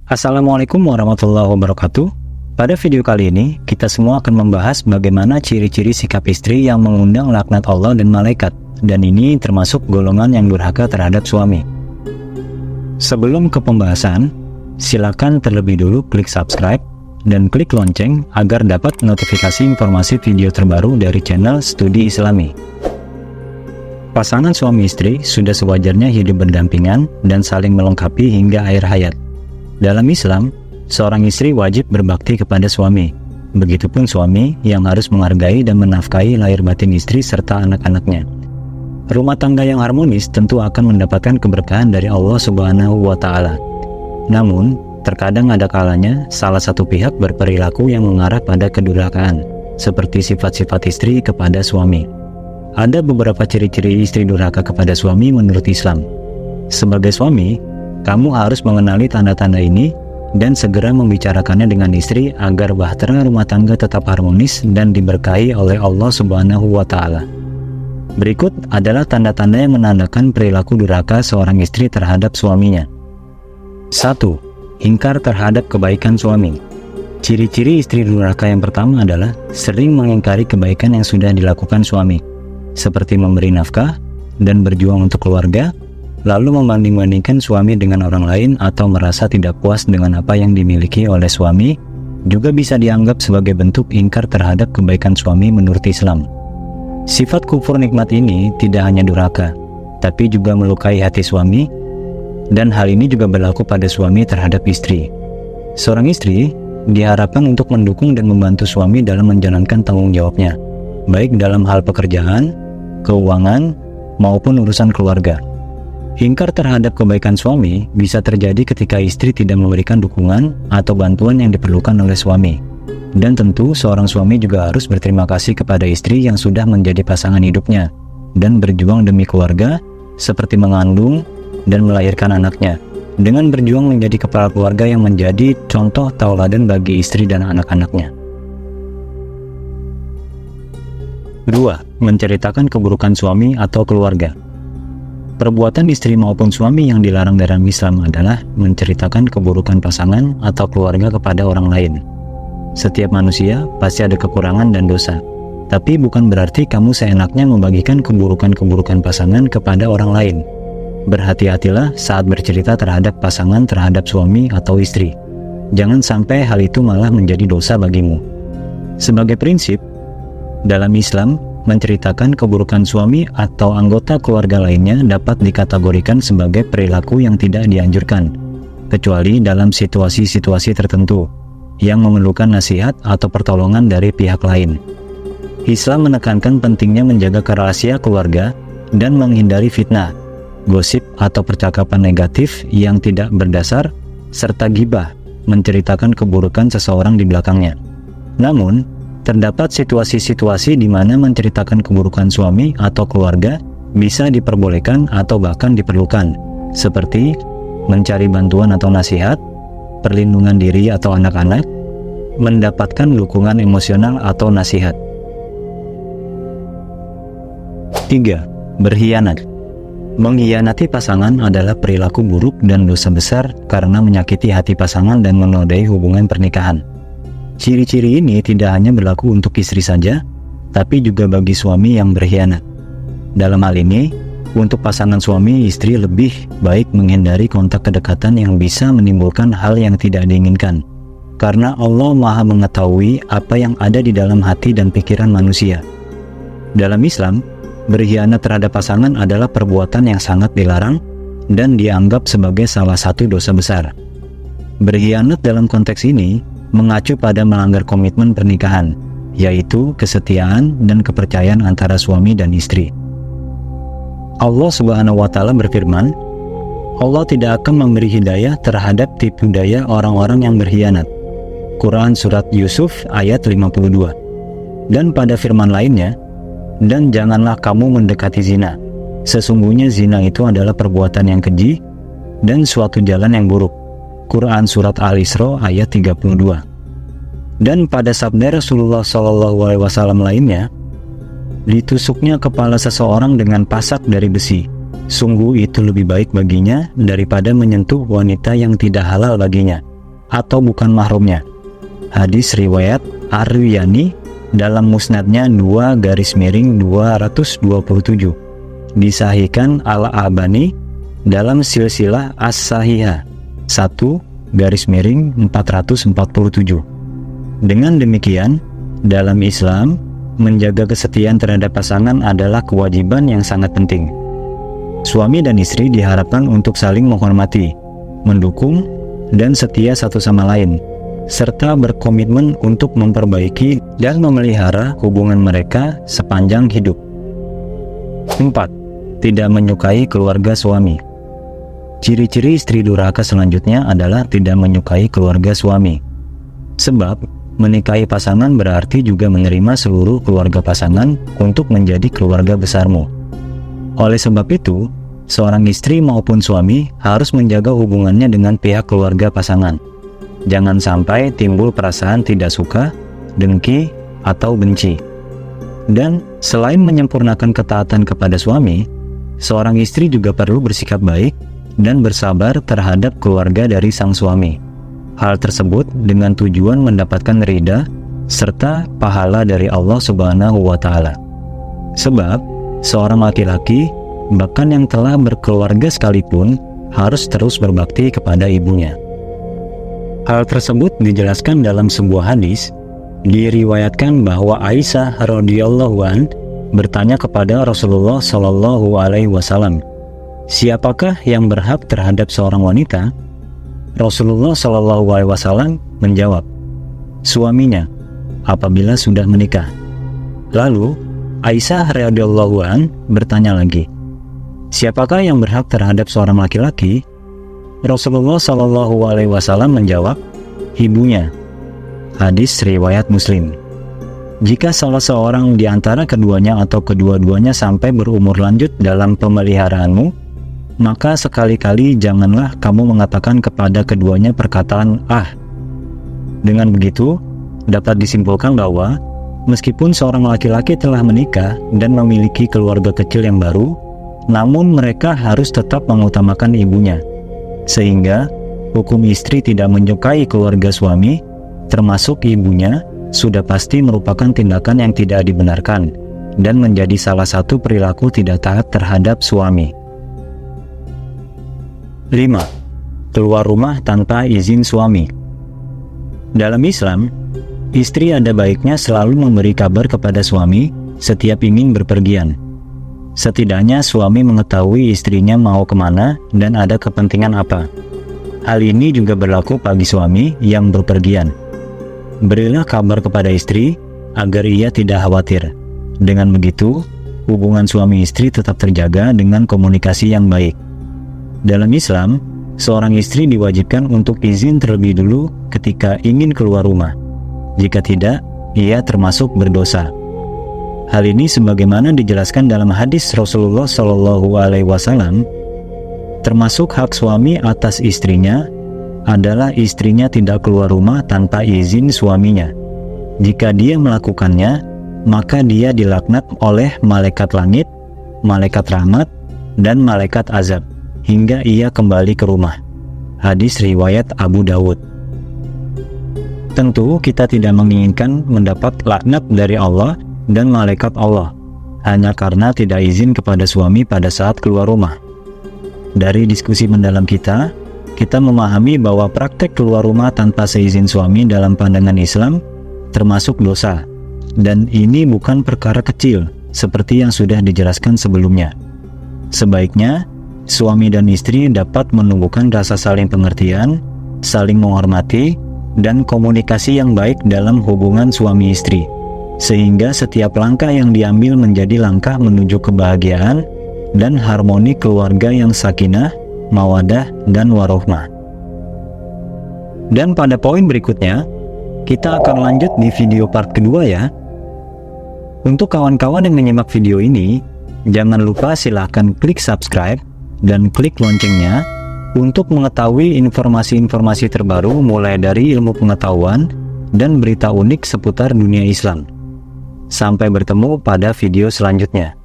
Assalamualaikum warahmatullahi wabarakatuh. Pada video kali ini, kita semua akan membahas bagaimana ciri-ciri sikap istri yang mengundang laknat Allah dan malaikat. Dan ini termasuk golongan yang durhaka terhadap suami. Sebelum ke pembahasan, silakan terlebih dulu klik subscribe dan klik lonceng agar dapat notifikasi informasi video terbaru dari channel Studi Islami. Pasangan suami istri sudah sewajarnya hidup berdampingan dan saling melengkapi hingga akhir hayat. Dalam Islam, seorang istri wajib berbakti kepada suami. Begitupun suami yang harus menghargai dan menafkahi lahir batin istri serta anak-anaknya. Rumah tangga yang harmonis tentu akan mendapatkan keberkahan dari Allah Subhanahu wa Ta'ala. Namun, terkadang ada kalanya salah satu pihak berperilaku yang mengarah pada kedurhakaan, seperti sifat-sifat istri kepada suami. Ada beberapa ciri-ciri istri durhaka kepada suami menurut Islam. Sebagai suami, kamu harus mengenali tanda-tanda ini dan segera membicarakannya dengan istri agar bahtera rumah tangga tetap harmonis dan diberkahi oleh Allah Subhanahu wa Ta'ala. Berikut adalah tanda-tanda yang menandakan perilaku durhaka seorang istri terhadap suaminya. 1. Ingkar terhadap kebaikan suami. Ciri-ciri istri durhaka yang pertama adalah sering mengingkari kebaikan yang sudah dilakukan suami, seperti memberi nafkah dan berjuang untuk keluarga, lalu membanding-bandingkan suami dengan orang lain atau merasa tidak puas dengan apa yang dimiliki oleh suami, juga bisa dianggap sebagai bentuk ingkar terhadap kebaikan suami menurut Islam. Sifat kufur nikmat ini tidak hanya durhaka, tapi juga melukai hati suami, dan hal ini juga berlaku pada suami terhadap istri. Seorang istri diharapkan untuk mendukung dan membantu suami dalam menjalankan tanggung jawabnya, baik dalam hal pekerjaan, keuangan, maupun urusan keluarga. Ingkar terhadap kebaikan suami bisa terjadi ketika istri tidak memberikan dukungan atau bantuan yang diperlukan oleh suami. Dan tentu seorang suami juga harus berterima kasih kepada istri yang sudah menjadi pasangan hidupnya dan berjuang demi keluarga, seperti mengandung dan melahirkan anaknya, dengan berjuang menjadi kepala keluarga yang menjadi contoh tauladan bagi istri dan anak-anaknya. 2. Menceritakan keburukan suami atau keluarga. Perbuatan istri maupun suami yang dilarang dalam Islam adalah menceritakan keburukan pasangan atau keluarga kepada orang lain. Setiap manusia pasti ada kekurangan dan dosa, tapi bukan berarti kamu seenaknya membagikan keburukan-keburukan pasangan kepada orang lain. Berhati-hatilah saat bercerita terhadap pasangan terhadap suami atau istri. Jangan sampai hal itu malah menjadi dosa bagimu. Sebagai prinsip, dalam Islam, menceritakan keburukan suami atau anggota keluarga lainnya dapat dikategorikan sebagai perilaku yang tidak dianjurkan, kecuali dalam situasi-situasi tertentu yang memerlukan nasihat atau pertolongan dari pihak lain. Islam menekankan pentingnya menjaga rahasia keluarga dan menghindari fitnah, gosip atau percakapan negatif yang tidak berdasar, serta ghibah, menceritakan keburukan seseorang di belakangnya. Namun, terdapat situasi-situasi di mana menceritakan keburukan suami atau keluarga bisa diperbolehkan atau bahkan diperlukan, seperti mencari bantuan atau nasihat, perlindungan diri atau anak-anak, mendapatkan dukungan emosional atau nasihat. 3. Berkhianat. Mengkhianati pasangan adalah perilaku buruk dan dosa besar karena menyakiti hati pasangan dan menodai hubungan pernikahan. Ciri-ciri ini tidak hanya berlaku untuk istri saja, tapi juga bagi suami yang berkhianat. Dalam hal ini, untuk pasangan suami istri lebih baik menghindari kontak kedekatan yang bisa menimbulkan hal yang tidak diinginkan, karena Allah Maha mengetahui apa yang ada di dalam hati dan pikiran manusia. Dalam Islam, berkhianat terhadap pasangan adalah perbuatan yang sangat dilarang dan dianggap sebagai salah satu dosa besar. Berkhianat dalam konteks ini mengacu pada melanggar komitmen pernikahan, yaitu kesetiaan dan kepercayaan antara suami dan istri. Allah Subhanahu wa Ta'ala berfirman, Allah tidak akan memberi hidayah terhadap tipu daya orang-orang yang berkhianat. Quran Surat Yusuf ayat 52. Dan pada firman lainnya, dan janganlah kamu mendekati zina. Sesungguhnya zina itu adalah perbuatan yang keji dan suatu jalan yang buruk. Quran Surat Al-Isra ayat 32. Dan pada sabda Rasulullah SAW lainnya, ditusuknya kepala seseorang dengan pasak dari besi, sungguh itu lebih baik baginya daripada menyentuh wanita yang tidak halal baginya. atau bukan mahramnya. Hadis riwayat Ar-Ruyani dalam musnadnya 2/227, disahihkan Al-Albani dalam silsilah As-Sahihah 1/447. Dengan demikian, dalam Islam, menjaga kesetiaan terhadap pasangan adalah kewajiban yang sangat penting. Suami dan istri diharapkan untuk saling menghormati, mendukung, dan setia satu sama lain, serta berkomitmen untuk memperbaiki dan memelihara hubungan mereka sepanjang hidup. 4. Tidak menyukai keluarga suami. Ciri-ciri istri durhaka selanjutnya adalah tidak menyukai keluarga suami. Sebab, menikahi pasangan berarti juga menerima seluruh keluarga pasangan untuk menjadi keluarga besarmu. Oleh sebab itu, seorang istri maupun suami harus menjaga hubungannya dengan pihak keluarga pasangan. Jangan sampai timbul perasaan tidak suka, dengki, atau benci. Dan selain menyempurnakan ketaatan kepada suami, seorang istri juga perlu bersikap baik dan bersabar terhadap keluarga dari sang suami. Hal tersebut dengan tujuan mendapatkan ridha serta pahala dari Allah Subhanahu wa Ta'ala. Sebab seorang laki-laki, bahkan yang telah berkeluarga sekalipun, harus terus berbakti kepada ibunya. Hal tersebut dijelaskan dalam sebuah hadis. Diriwayatkan bahwa Aisyah radhiyallahu an bertanya kepada Rasulullah Shallallahu alaihi wasallam, "Siapakah yang berhak terhadap seorang wanita?" Rasulullah Shallallahu alaihi wasallam menjawab, "Suaminya, apabila sudah menikah." Lalu Aisyah radhiyallahu an bertanya lagi, "Siapakah yang berhak terhadap seorang laki-laki?" Rasulullah Shallallahu alaihi wasallam menjawab, "Ibunya." Hadis riwayat Muslim. Jika salah seorang di antara keduanya atau kedua-duanya sampai berumur lanjut dalam pemeliharaanmu, maka sekali-kali janganlah kamu mengatakan kepada keduanya perkataan "ah". Dengan begitu, dapat disimpulkan bahwa meskipun seorang laki-laki telah menikah dan memiliki keluarga kecil yang baru, namun mereka harus tetap mengutamakan ibunya. Sehingga, hukum istri tidak menyukai keluarga suami, termasuk ibunya, sudah pasti merupakan tindakan yang tidak dibenarkan dan menjadi salah satu perilaku tidak taat terhadap suami. 5. Keluar rumah tanpa izin suami. Dalam Islam, istri ada baiknya selalu memberi kabar kepada suami setiap ingin berpergian. Setidaknya suami mengetahui istrinya mau kemana dan ada kepentingan apa. Hal ini juga berlaku bagi suami yang berpergian. Berilah kabar kepada istri agar ia tidak khawatir. Dengan begitu, hubungan suami istri tetap terjaga dengan komunikasi yang baik. Dalam Islam, seorang istri diwajibkan untuk izin terlebih dulu ketika ingin keluar rumah. Jika tidak, ia termasuk berdosa. Hal ini sebagaimana dijelaskan dalam hadis Rasulullah Shallallahu alaihi wasallam, termasuk hak suami atas istrinya adalah istrinya tidak keluar rumah tanpa izin suaminya. Jika dia melakukannya, maka dia dilaknat oleh malaikat langit, malaikat rahmat, dan malaikat azab hingga ia kembali ke rumah. Hadis riwayat Abu Dawud. Tentu kita tidak menginginkan mendapat laknat dari Allah dan malaikat Allah hanya karena tidak izin kepada suami pada saat keluar rumah. Dari diskusi mendalam kita memahami bahwa praktek keluar rumah tanpa seizin suami dalam pandangan Islam termasuk dosa, dan ini bukan perkara kecil seperti yang sudah dijelaskan sebelumnya. Sebaiknya suami dan istri dapat menumbuhkan rasa saling pengertian, saling menghormati, dan komunikasi yang baik dalam hubungan suami istri, sehingga setiap langkah yang diambil menjadi langkah menuju kebahagiaan dan harmoni keluarga yang sakinah, mawadah, dan warohmah. Dan pada poin berikutnya, kita akan lanjut di video part kedua ya. Untuk kawan-kawan yang menyimak video ini, jangan lupa silahkan klik subscribe dan klik loncengnya untuk mengetahui informasi-informasi terbaru mulai dari ilmu pengetahuan dan berita unik seputar dunia Islam. Sampai bertemu pada video selanjutnya.